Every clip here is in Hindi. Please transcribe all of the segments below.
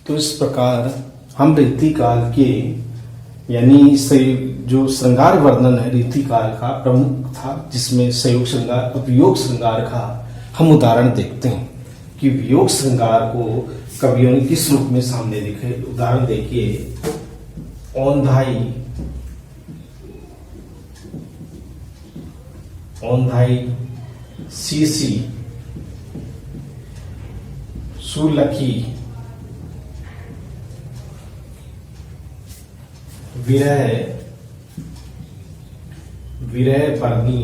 तो इस प्रकार हम रीतिकाल के यानी जो श्रृंगार वर्णन है रीतिकाल का प्रमुख था, जिसमें संयोग श्रृंगार और वियोग श्रृंगार का हम उदाहरण देखते हैं कि वियोग श्रृंगार को कवियों ने किस रूप में सामने लिखे। उदाहरण देखिए, औंधाई सीसी सुलखी विरह बरनी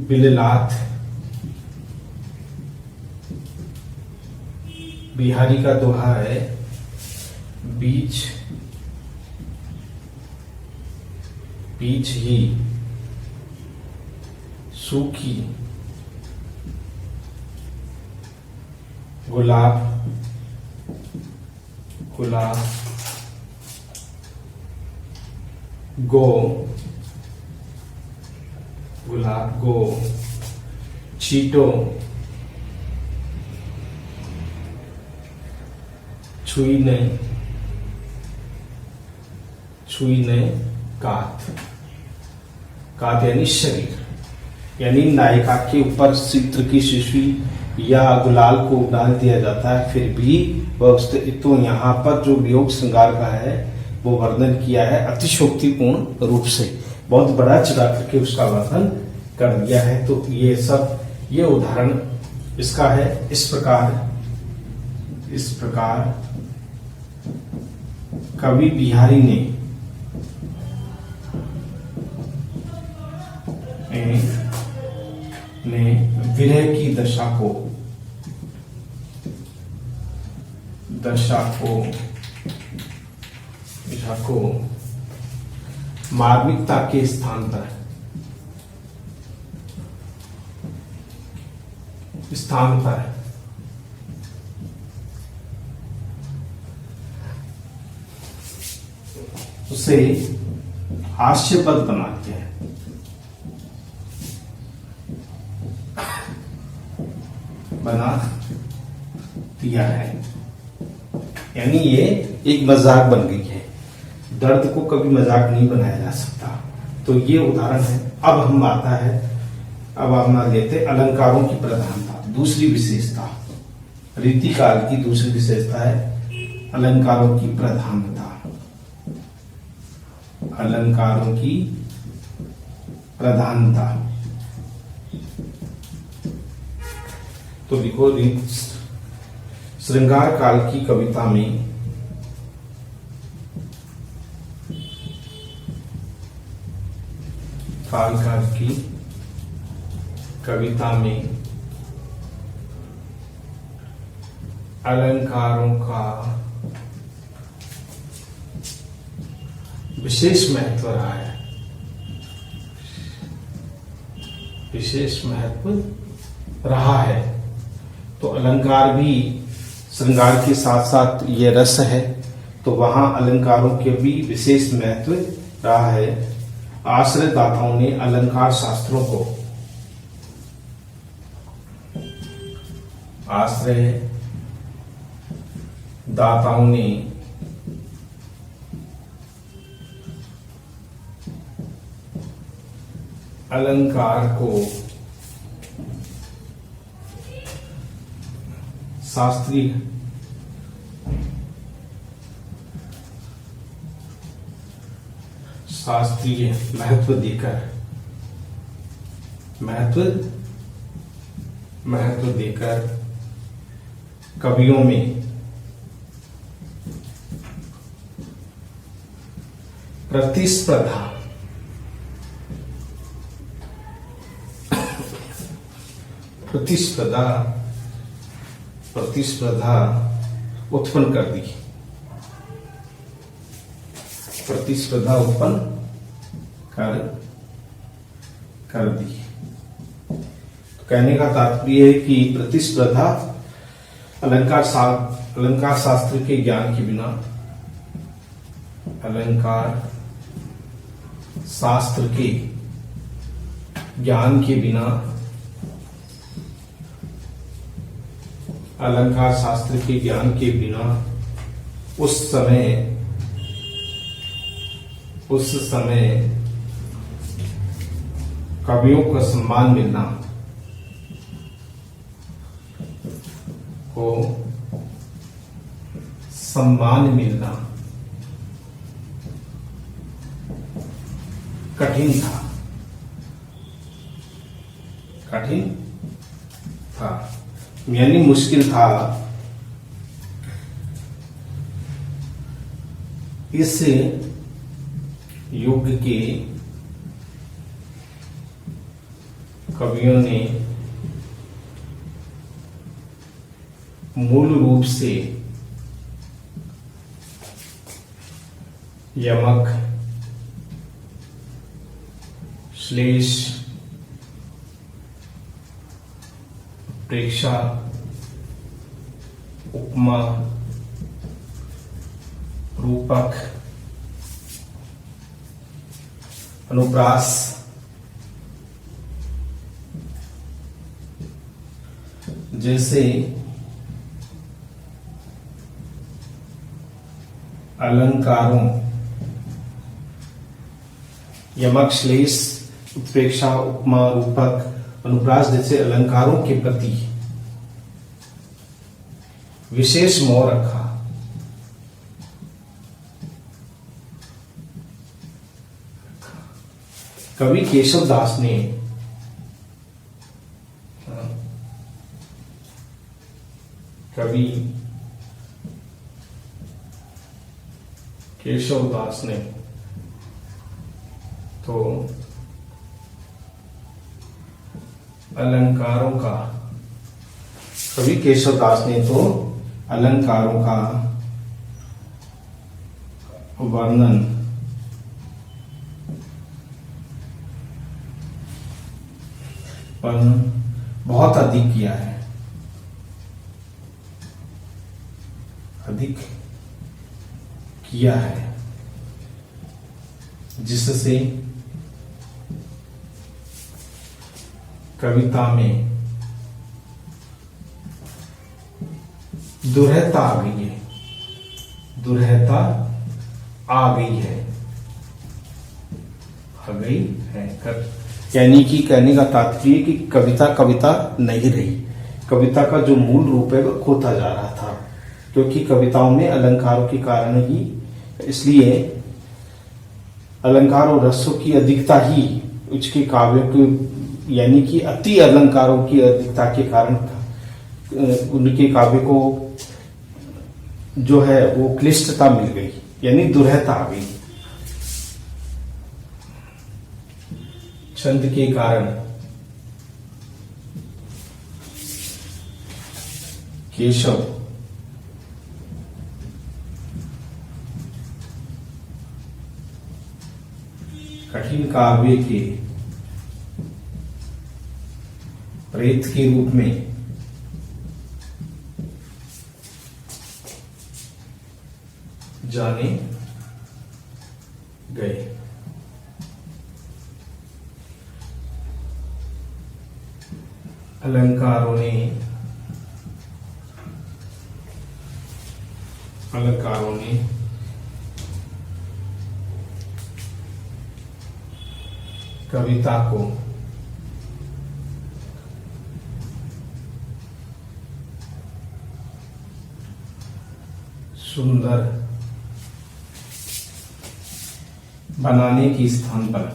बिललात। बिहारी का दोहा है, बीच ही सूखी गुलाब गो चीटो छुई ने कात यानी शरीर, यानी नायिका के ऊपर चित्र की शिशु या गुलाल को डाल दिया जाता है, फिर भी वह तो यहाँ पर जो वियोग श्रृंगार का है वो वर्णन किया है अतिशोक्तिपूर्ण रूप से, बहुत बड़ा चढ़ा करके उसका वर्णन कर दिया है। तो ये उदाहरण इसका है। इस प्रकार कवि बिहारी ने विरह की दशा को मार्मिकता के स्थान पर उसे हास्यपद बनाते हैं। बना दिया है, यानी ये एक मजाक बन गई है। दर्द को कभी मजाक नहीं बनाया जा सकता। तो ये उदाहरण है। अब हम लेते अलंकारों की प्रधानता, दूसरी विशेषता। रीतिकाल की दूसरी विशेषता है अलंकारों की प्रधानता। तो देखो, श्रृंगार काल की कविता में अलंकारों का विशेष महत्व रहा है। तो अलंकार भी श्रृंगार के साथ साथ ये रस है, तो वहां अलंकारों के भी विशेष महत्व रहा है। आश्रय दाताओं ने अलंकार शास्त्रों को अलंकार को शास्त्रीय महत्व देकर कवियों में प्रतिस्पर्धा उत्पन्न कर दी। तो कहने का तात्पर्य है कि प्रतिस्पर्धा अलंकार शास्त्र के ज्ञान के बिना, अलंकार शास्त्र के ज्ञान के बिना अलंकार शास्त्र के ज्ञान के बिना उस समय कवियों का सम्मान मिलना कठिन था, यानी मुश्किल था। इस युग के कवियों ने मूल रूप से यमक, श्लेष, प्रेक्षा, उपमा, रूपक, अनुप्रास, जैसे अलंकारों, यमक, श्लेष, उत्प्रेक्षा, उपमा, रूपक, अनुप्रास जैसे अलंकारों के प्रति विशेष मोह रखा। कवि केशव दास ने तो कवि केशवदास ने तो अलंकारों का वर्णन बहुत अधिक किया है, जिससे कविता में दुर्हता आ गई है। यानी कि कहने का तात्पर्य कि कविता नहीं रही, कविता का जो मूल रूप है वो खोता जा रहा था, क्योंकि कविताओं में अलंकारों के कारण ही, इसलिए अलंकार और रसों की अधिकता ही उसके काव्य के, यानी कि अति अलंकारों की अधिकता के कारण उनके काव्य को जो है वो क्लिष्टता मिल गई, यानी दुर्हता आ गई। छंद के कारण केशव कठिन काव्य के प्रेत के रूप में जाने गए। अलंकारों ने कविता को सुंदर बनाने के स्थान पर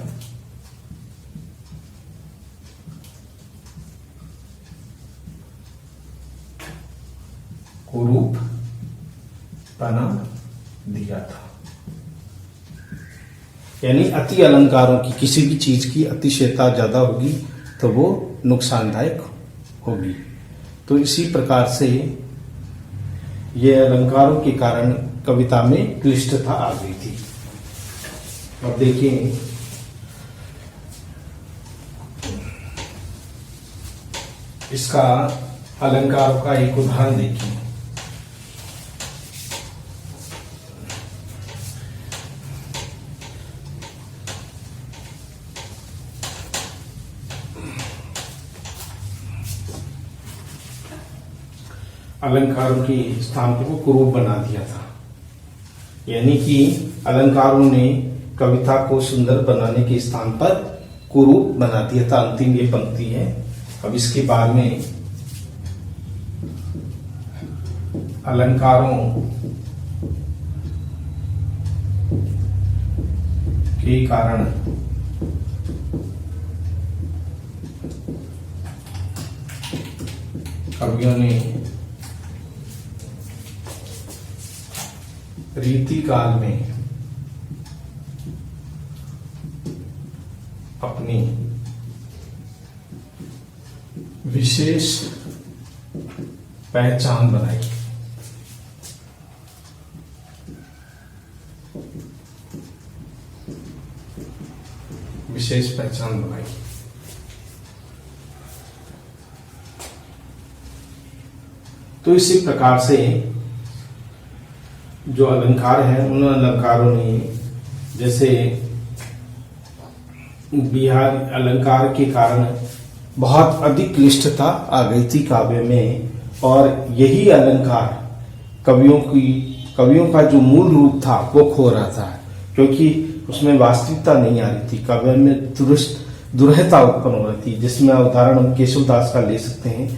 कुरूप बना दिया था। यानी अति अलंकारों की, किसी भी चीज की अतिशयता ज्यादा होगी तो वो नुकसानदायक होगी। तो इसी प्रकार से ये अलंकारों के कारण कविता में क्लिष्टता आ गई थी। अब देखिए इसका अलंकारों का एक उदाहरण देखिए। अलंकारों के स्थान को कुरूप बना दिया था। यानी कि अलंकारों ने कविता को सुंदर बनाने के स्थान पर कुरूप बना दिया था। अंतिम ये पंक्ति है। अब इसके बाद में अलंकारों के कारण कवियों ने रीति काल में अपनी विशेष पहचान बनाई। विशेष पहचान बनाई। तो इसी प्रकार से जो अलंकार है, उन अलंकारों ने जैसे बिहार अलंकार के कारण बहुत अधिक क्लिष्टता आ गई थी काव्य में, और यही अलंकार कवियों का जो मूल रूप था वो खो रहा था, क्योंकि उसमें वास्तविकता नहीं आ रही थी। काव्य में दुरूहता उत्पन्न हो रही थी। जिसमें उदाहरण हम केशवदास का ले सकते हैं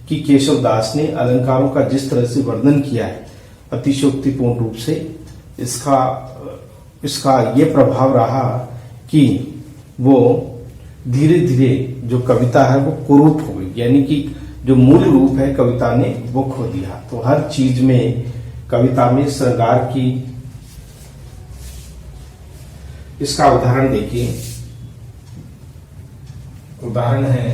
कि केशवदास ने अलंकारों का जिस तरह से वर्णन किया है अतिशयोक्तिपूर्ण रूप से, इसका ये प्रभाव रहा कि वो धीरे धीरे जो कविता है वो कुरूप हो गई। यानी कि जो मूल रूप है कविता ने वो खो दिया। तो हर चीज में कविता में श्रृंगार की, इसका उदाहरण देखिए। उदाहरण है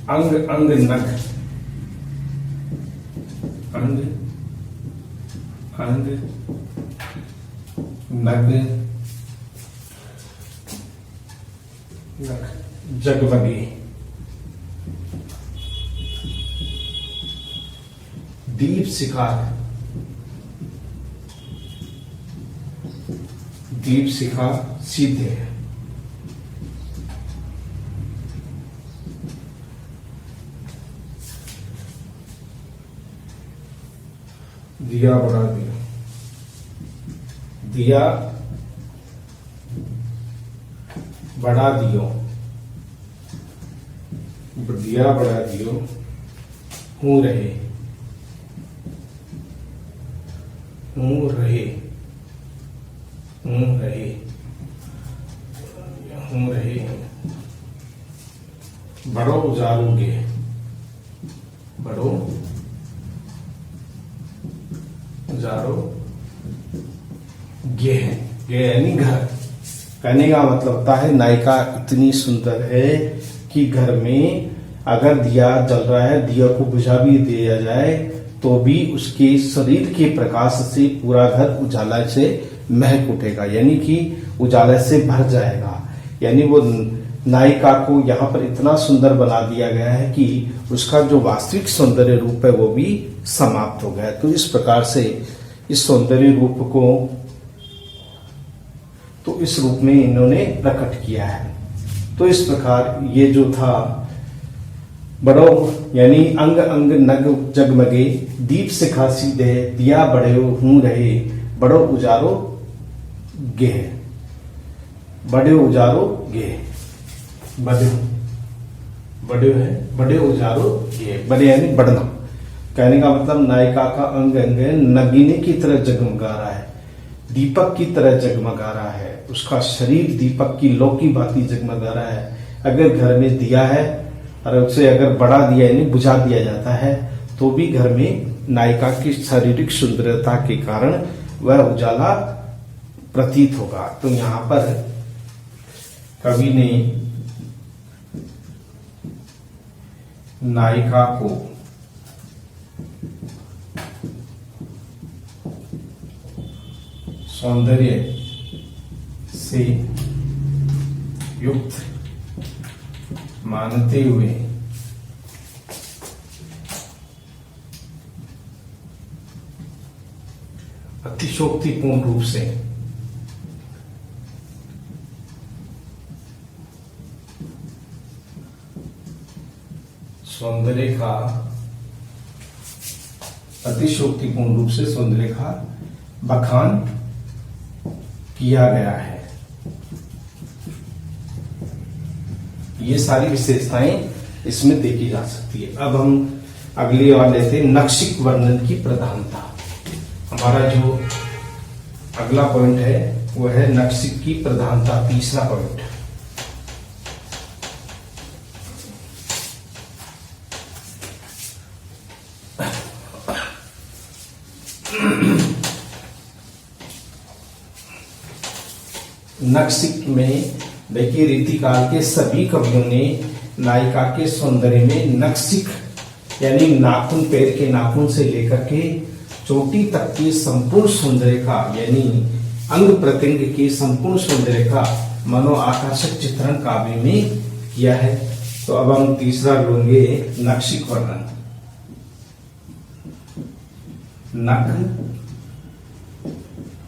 अंग अंग नग, अंग अंग नग जगमगे, दीप शिखा सीधे, दिया बढ़ा दिया, दिया बढ़ा दियो, दिया बढ़ा दियो, हूं रहे, हूं रहे, हूं रहे, हूं रहे, बड़ो उजारोगे, बड़ो उजारो गे है, गे यानी घर। कहने का मतलब होता है नायिका इतनी सुंदर है कि घर में अगर दिया जल रहा है, दिया को बुझा भी दिया जाए तो भी उसके शरीर के प्रकाश से पूरा घर उजाला से महक उठेगा, यानी कि उजाला से भर जाएगा। यानी वो नायिका को यहाँ पर इतना सुंदर बना दिया गया है कि उसका जो वास्तविक सौंदर्य रूप है वो भी समाप्त हो गया। तो इस प्रकार से इस सौंदर्य रूप को तो इस रूप में इन्होंने प्रकट किया है। तो इस प्रकार ये जो था बड़ो यानी अंग अंग नग जगमगे, दीप शिखा सीधे, दिया बड़े हूं रहे, बड़ो उजारो गे, बड़े उजारो गे, बड़े है, बड़े उजारो गे, बड़े यानी बढ़ना। कहने का मतलब नायिका का अंग अंग नगीने की तरह जगमगा रहा है, दीपक की तरह जगमगा रहा है, उसका शरीर दीपक की लौ की भांति जगमगा रहा है। अगर घर में दिया है और उसे अगर बढ़ा दिया यानी बुझा दिया जाता है तो भी घर में नायिका की शारीरिक सुंदरता के कारण वह उजाला प्रतीत होगा। तो यहाँ पर कवि ने नायिका को सौंदर्य से युक्त मानते हुए अतिशोक्तिपूर्ण रूप से सौंदर्य का अतिशयोक्तिपूर्ण रूप से सौंदर्य का बखान किया गया है। ये सारी विशेषताएं इसमें देखी जा सकती है। अब हम अगली बार लेते हैं नक्शिक वर्णन की प्रधानता। हमारा जो अगला पॉइंट है वो है नक्शिक की प्रधानता, तीसरा पॉइंट। नक्शिक में देखिए, रीतिकाल के सभी कवियों ने नायिका के सौंदर्य में नक्शिक यानी नाखून, पैर के नाखून से लेकर के चोटी तक के संपूर्ण सौंदर्य का यानी अंग प्रत्यंग के संपूर्ण सौंदर्य का मनो आकर्षक चित्रण काव्य में किया है। तो अब हम तीसरा लेंगे नक्शिक वर्णन।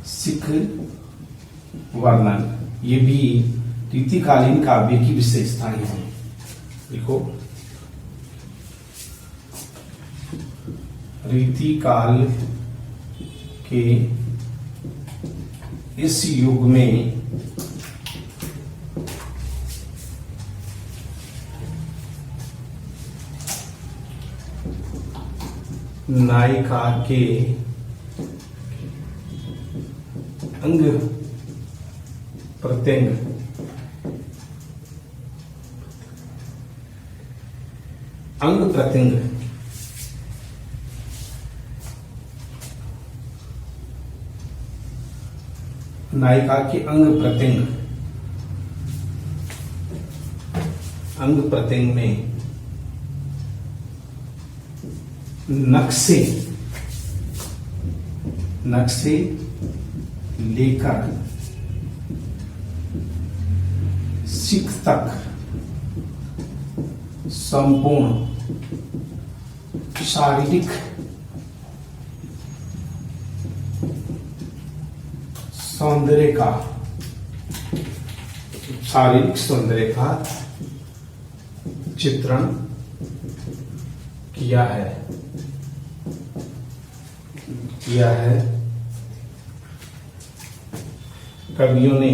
नक्शिक वर्णन ये भी रीतिकालीन काव्य की विशेषताएं हैं। देखो, रीतिकाल के इस युग में नायिका के अंग प्रत्यंग नायिका के अंग प्रत्यंग में नक्शे लेकर शिख तक संपूर्ण शारीरिक सौंदर्य का चित्रण किया है। कवियों ने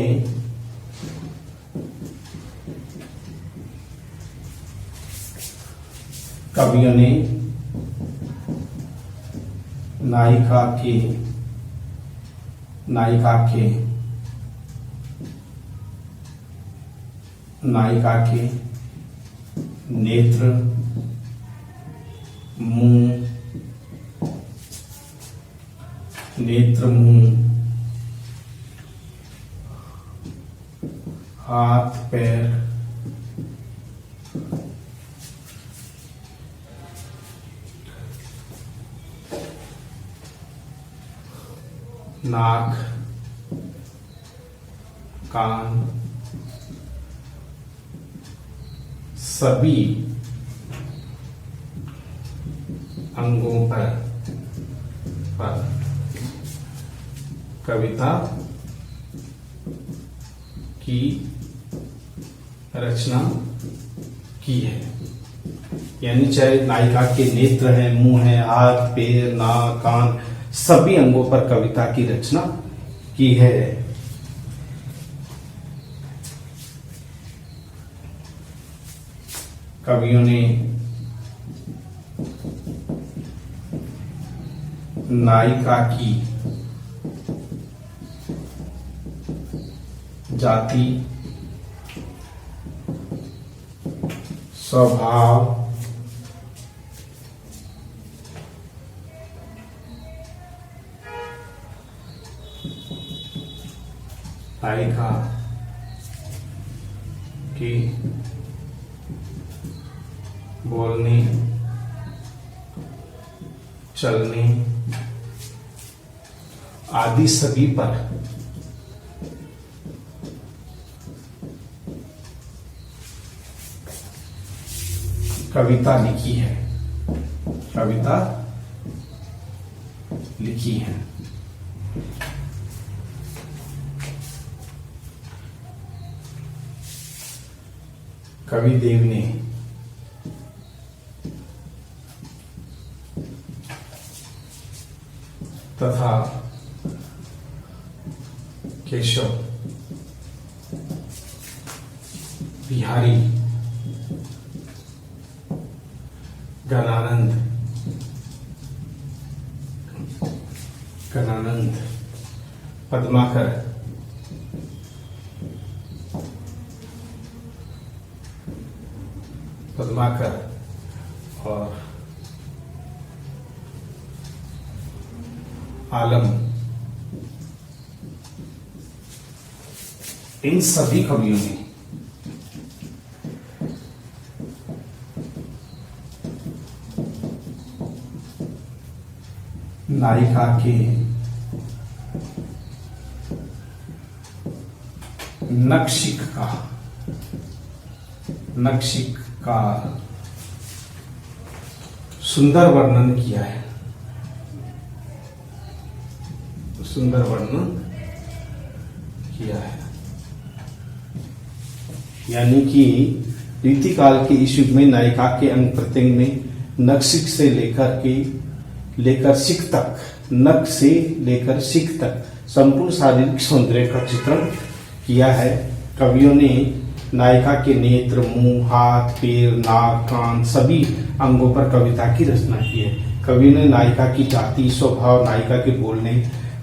नायिका के नेत्र, मुंह, हाथ, पैर, नाक, कान, सभी अंगों पर कविता की रचना की है। यानी चाहे नायिका के नेत्र है, मुंह है, हाथ, पैर, नाक, कान, सभी अंगों पर कविता की रचना की है। कवियों ने नायिका की जाति, स्वभाव, नायिका की बोलने, चलने आदि सभी पर कविता लिखी है। कवि देव ने तथा केशव बिहारी गणानंद पद्माकर और आलम, इन सभी कवियों ने नायिका के नक्शिक का सुंदर वर्णन किया है, यानी कि रीतिकाल के इस युग में नायिका के अंग प्रत्यंग में नक्शिक से लेकर शिख तक, नख से लेकर शिख तक संपूर्ण शारीरिक सौंदर्य का चित्रण किया है। कवियों ने नायिका के नेत्र, मुंह, हाथ, पैर, नाक, कान सभी अंगों पर कविता की रचना की है। कवि ने नायिका की जाति, स्वभाव, नायिका के बोलने,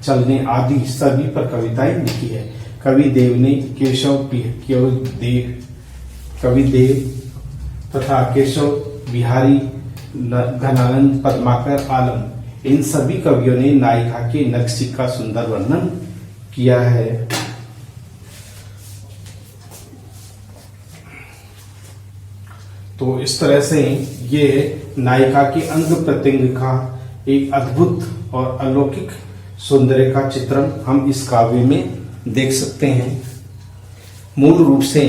चलने आदि सभी पर कविताएं लिखी है। कविदेव तथा केशव बिहारी गणानंद पद्माकर आलम, इन सभी कवियों ने नायिका के नक्शिक का सुंदर वर्णन किया है। तो इस तरह से ये नायिका के अंग प्रत्यंग का एक अद्भुत और अलौकिक सौंदर्य का चित्रण हम इस काव्य में देख सकते हैं। मूल रूप से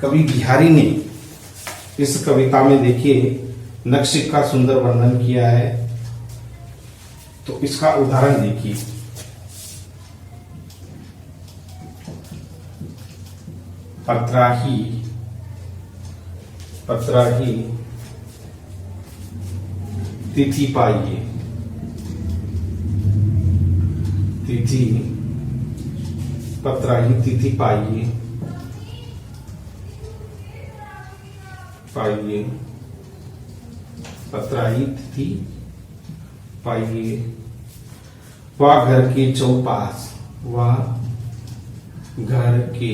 कवि बिहारी ने इस कविता में देखिए नक्शिक का सुंदर वर्णन किया है। तो इसका उदाहरण देखिए, पत्राही तिथि पाइए, पत्राही तिथि पाइए, पत्राही तिथि पाइए, वह घर के चौपास, घर के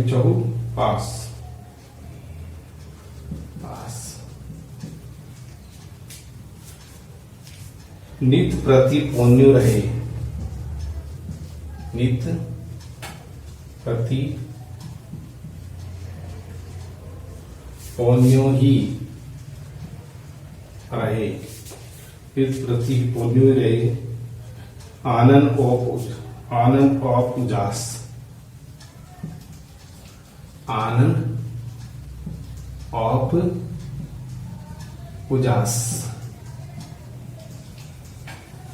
चौपास नित प्रति पुण्य रहे, नित प्रति पुण्यो ही रहे, नित प्रति पुण्य रहे, आनंद और उजास, आनंद और उजास।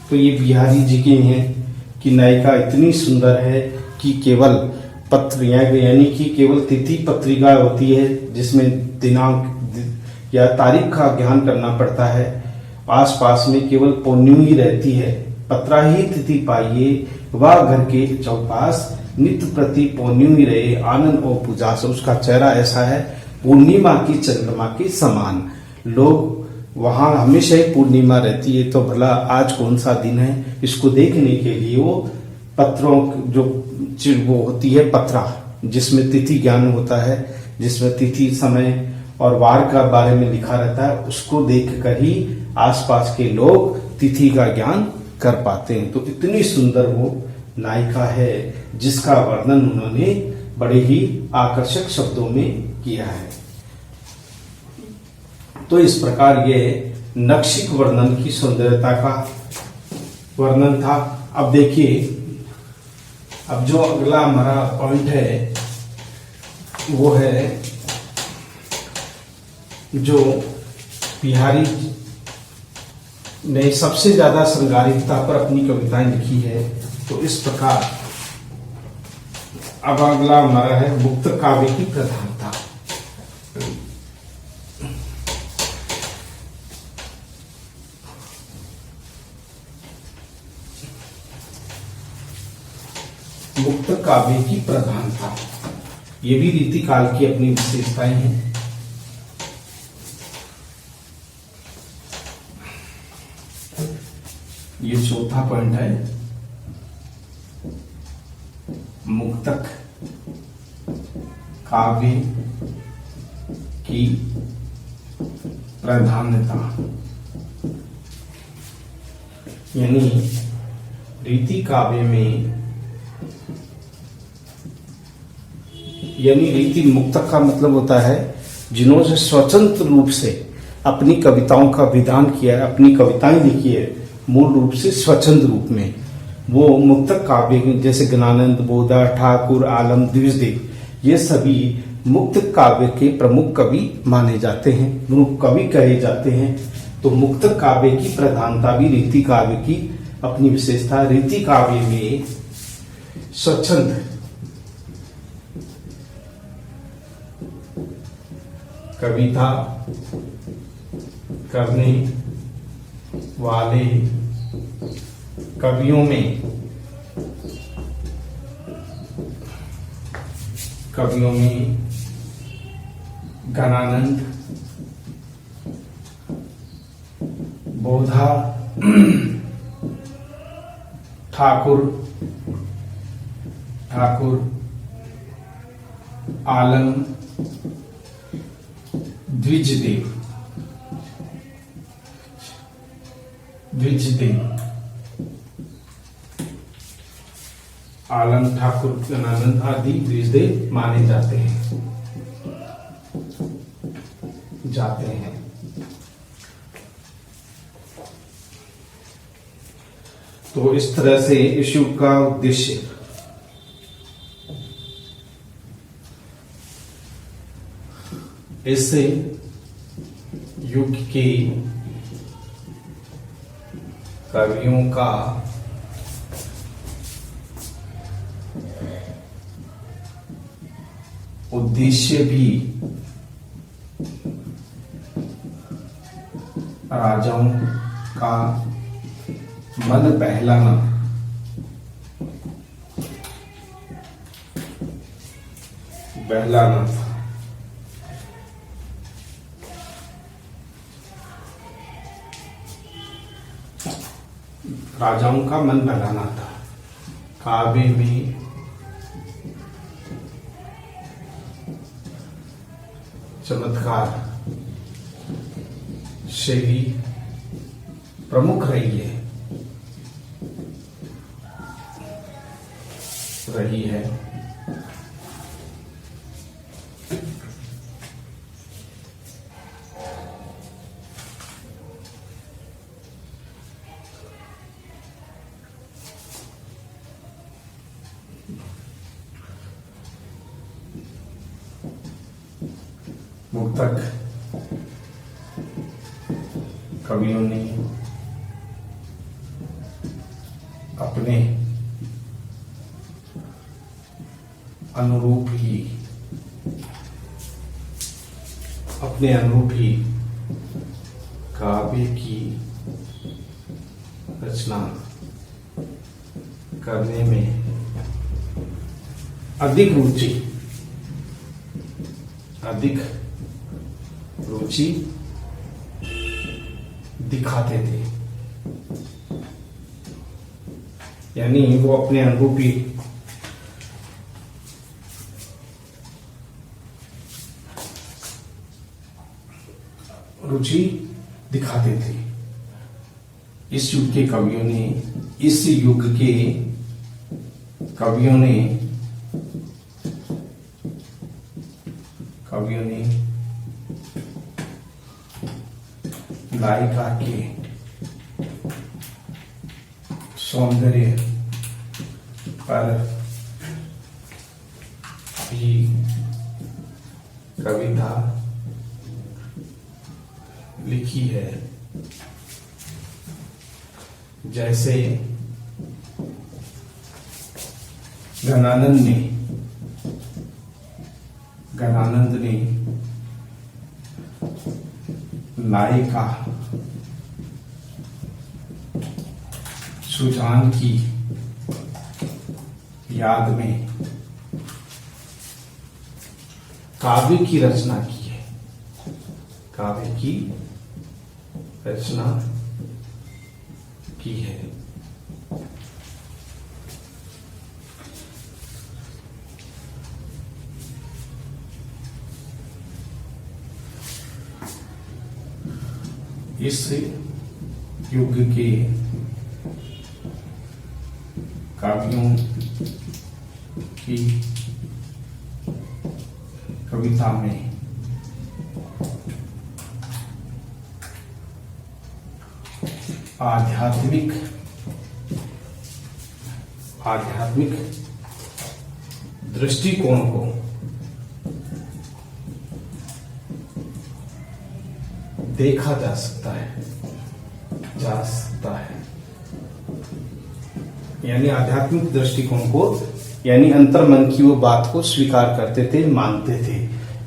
तो ये बिहारी जी के हैं कि नायिका इतनी सुंदर है कि केवल पत्र यानी कि केवल तिथि पत्रिका होती है जिसमें दिनांक या तारीख का ज्ञान करना पड़ता है, आसपास में केवल पुण्य ही रहती है। पत्रा ही तिथि पाइए, वह घर के चौपास, नित्य प्रति पुण्य ही रहे, आनंद और पूजा से। उसका चेहरा ऐसा है पूर्णिमा की चंद्रमा के समान। लोग वहां हमेशा ही पूर्णिमा रहती है, तो भला आज कौन सा दिन है, इसको देखने के लिए वो पत्रों वो होती है पत्रा, जिसमें तिथि ज्ञान होता है, जिसमें तिथि, समय और वार का बारे में लिखा रहता है, उसको देखकर ही आसपास के लोग तिथि का ज्ञान कर पाते हैं। तो इतनी सुंदर वो नायिका है जिसका वर्णन उन्होंने बड़े ही आकर्षक शब्दों में किया है। तो इस प्रकार ये नक्शिक वर्णन की सौंदर्यता का वर्णन था। अब देखिए, अब जो अगला हमारा पॉइंट है वो है जो बिहारी ने सबसे ज्यादा श्रृंगारिकता पर अपनी कविताएं लिखी है। तो इस प्रकार अब अगला हमारा है मुक्त काव्य की प्रधानता। मुक्त काव्य की प्रधानता, ये भी रीति काल की अपनी विशेषताएं हैं। ये चौथा पॉइंट है, मुक्तक काव्य की प्रधानता, यानी रीति काव्य में, यानी रीति मुक्तक का मतलब होता है जिन्होंने स्वतंत्र रूप से अपनी कविताओं का विधान किया है, अपनी कविताएं लिखी है मूल रूप से स्वच्छंद रूप में, वो मुक्तक काव्य, जैसे ज्ञानानंद, बोधा, ठाकुर, आलम, द्विजदेव, ये सभी मुक्त काव्य के प्रमुख कवि माने जाते हैं, प्रमुख कवि कहे जाते हैं। तो मुक्तक काव्य की प्रधानता भी रीति काव्य की अपनी विशेषता। रीति काव्य में स्वच्छंद कविता करने वाले कवियों में ज्ञानानंद, बोधा, ठाकुर, आलम, द्विजदेव, आलम, ठाकुर, ज्ञानानंद आदि द्विजदेव माने जाते हैं। तो इस तरह से इस युग का उद्देश्य इस युग के कवियों का उद्देश्य भी राजाओं का मन बहलाना, था। राजाओं का मन बहलाना था। काव्य में चमत्कार शैली प्रमुख रही है। मुक्तक कवियों ने अपने अनुरूप ही काव्य की रचना करने में अधिक रुचि दिखाते थे। यानी वो अपने अनुरूप ही रुचि दिखाते थे। इस युग के कवियों ने गायिका के सौंदर्य पर भी कविता लिखी है। जैसे ज्ञानानंद ने नायिका सुजान की याद में काव्य की रचना की है, काव्य की रचना की है। इस युग के काव्यों की कविता में आध्यात्मिक दृष्टिकोण को देखा जा सकता है, यानी आध्यात्मिक दृष्टिकोण को, यानी अंतर्मन की वो बात को स्वीकार करते थे, मानते थे।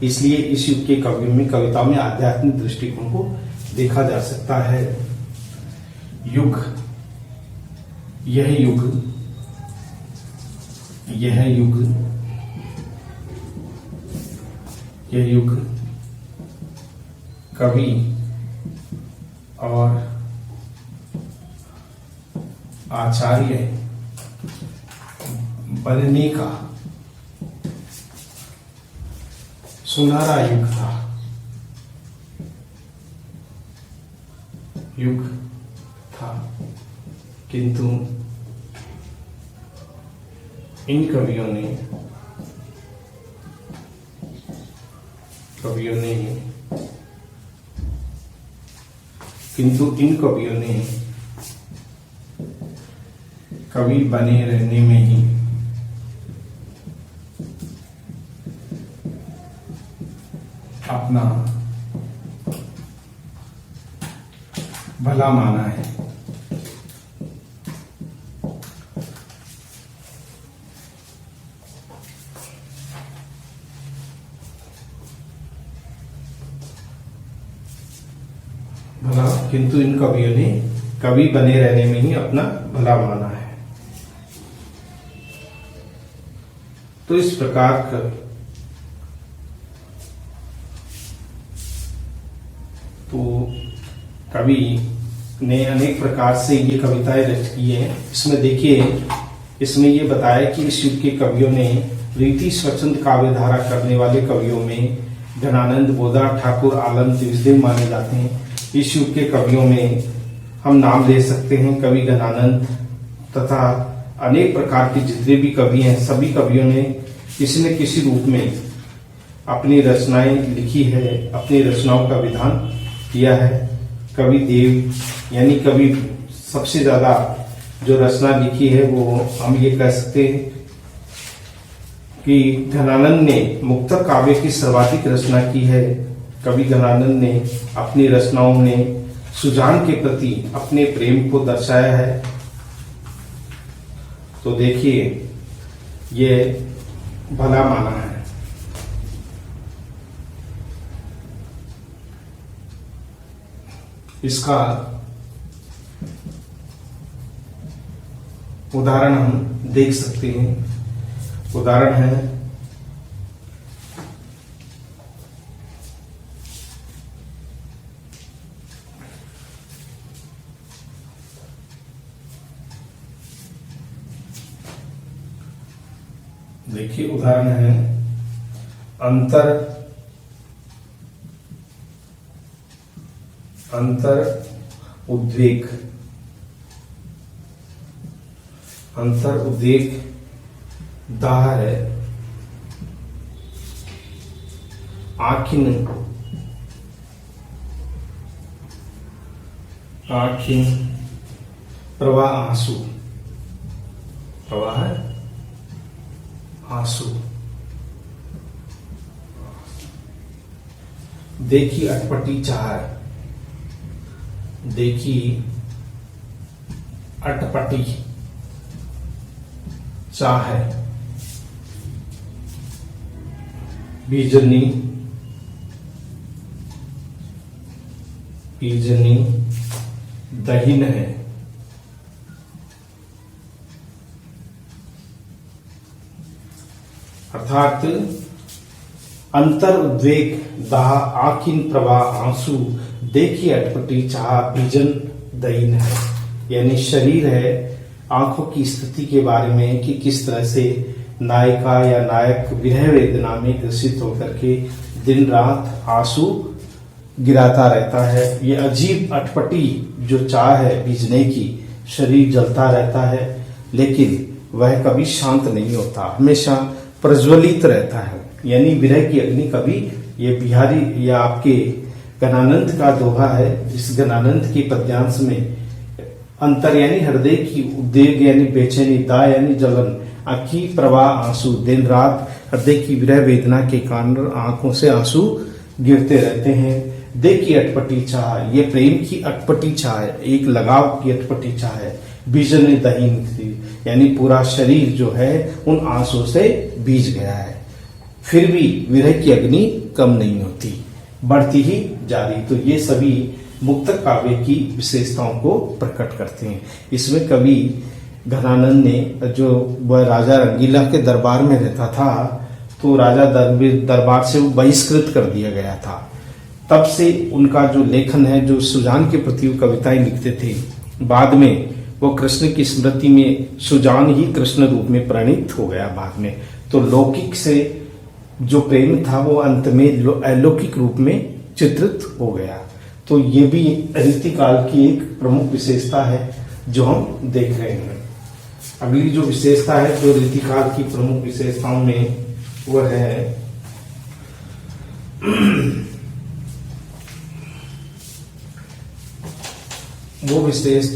इसलिए इस युग के कवियों में, कविता में आध्यात्मिक दृष्टिकोण को देखा जा सकता है। युग, यह युग कवि और आचार्य बनने का सुनहरा युग था, किंतु इन कवियों ने कवि बने रहने में ही अपना भला माना है। भला, किंतु इन कवियों ने कवि बने रहने में ही अपना भला माना है। तो इस प्रकार का तो कवि ने अनेक प्रकार से ये कविताएं रच की हैं। इसमें देखिए, इसमें ये बताया कि इस युग के कवियों ने रीति स्वच्छंद काव्य धारा करने वाले कवियों में घनानंद, बोधा, ठाकुर, आलम, द्विजदेव माने जाते हैं। इस युग के कवियों में हम नाम ले सकते हैं कवि घनानंद तथा अनेक प्रकार के जितने भी कवि हैं, सभी कवियों ने किसी न किसी रूप में अपनी रचनाएं लिखी है, अपनी रचनाओं का विधान किया है। कवि देव, यानी कवि सबसे ज्यादा जो रचना लिखी है वो हम ये कह सकते हैं कि घनानंद ने मुक्तक काव्य की सर्वाधिक रचना की है। कवि घनानंद ने अपनी रचनाओं में सुजान के प्रति अपने प्रेम को दर्शाया है। तो देखिए, ये भला माना है। इसका उदाहरण हम देख सकते हैं। उदाहरण है देखिए, उदाहरण है अंतर उद्वेग दाह है, आखिन प्रवाह आंसू। देखी अटपटी चाह, देखी अटपटी चाह, बीजनी दहीन है। अर्थात अंतर उद्वेग दाह आखिन प्रवाह आंसू देखी अटपटी चाह बीजन दईन है। यानी शरीर है, आंखों की स्थिति के बारे में कि किस तरह से नायिका या नायक विरह वेदना में ग्रसित होकर के दिन रात आंसू गिराता रहता है। ये अजीब अटपटी जो चाह है बीजने की, शरीर जलता रहता है लेकिन वह कभी शांत नहीं होता, हमेशा प्रज्वलित रहता है। यानी विरह की अग्नि कभी, ये बिहारी या आपके गणानंद का दोहा है, इस गणानंद के पद्यांश में अंतर यानी हृदय की उद्वेग यानी बेचैनी, दा यानी जलन, आंखी प्रवाह आंसू, दिन रात हृदय की विरह वेदना के कारण आंखों से आंसू गिरते रहते हैं। देखी अटपटी चाह, ये प्रेम की अटपटी चाह है, एक लगाव की अटपटी चाह है। बीजन दहीन थी, यानी पूरा शरीर जो है उन आंसू से बीज गया है। फिर भी विरह की अग्नि कम नहीं होती, बढ़ती ही जा रही। तो ये सभी मुक्तक काव्य की विशेषताओं को प्रकट करते हैं। इसमें कवि घनानंद ने, जो वह राजा रंगीला के दरबार में रहता था, तो राजा दरबार से वो बहिष्कृत कर दिया गया था। तब से उनका जो लेखन है, जो सुजान के प्रति वो कविताएं लिखते थे, बाद में वो कृष्ण की स्मृति में सुजान ही कृष्ण रूप में परिणित हो गया बाद में। तो लौकिक से जो प्रेम था वो अंत में अलौकिक रूप में चित्रित हो गया। तो ये भी रीतिकाल की एक प्रमुख विशेषता है जो हम देख रहे हैं। अगली जो विशेषता है जो रीतिकाल की प्रमुख विशेषताओं में वह है वो विशेष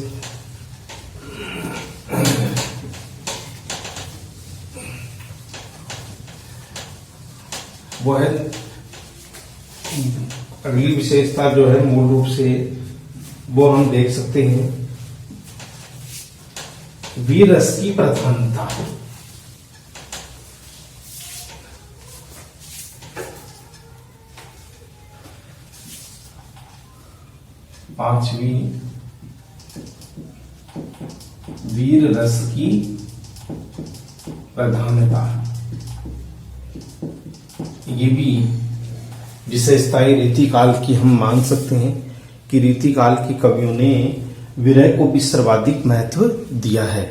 वो है, अगली विशेषता जो है मूल रूप से वो हम देख सकते हैं वीर रस की प्रधानता। पांचवी, वीर रस की प्रधानता। ये भी विशेषताएं रीतिकाल की हम मान सकते हैं कि रीतिकाल के कवियों ने विरह को भी सर्वाधिक महत्व दिया है।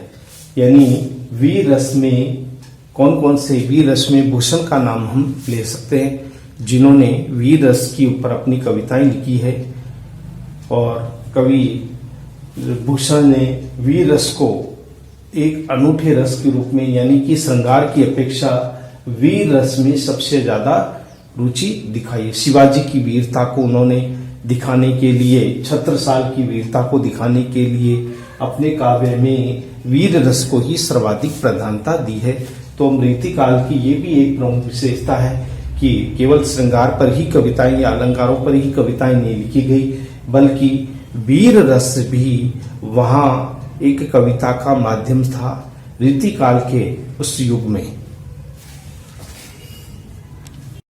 यानी वीर रस में कौन कौन से, वीर रस में भूषण का नाम हम ले सकते हैं जिन्होंने वीर रस के ऊपर अपनी कविताएं लिखी है। और कवि भूषण ने वीर रस को एक अनूठे रस के रूप में, यानी कि श्रृंगार की अपेक्षा वीर रस में सबसे ज्यादा रुचि दिखाई। शिवाजी की वीरता को उन्होंने दिखाने के लिए, छत्रसाल की वीरता को दिखाने के लिए अपने काव्य में वीर रस को ही सर्वाधिक प्रधानता दी है। तो रीतिकाल की ये भी एक प्रमुख विशेषता है कि केवल श्रृंगार पर ही कविताएं या अलंकारों पर ही कविताएं नहीं लिखी गई, बल्कि वीर रस भी वहां एक कविता का माध्यम था रीतिकाल के उस युग में।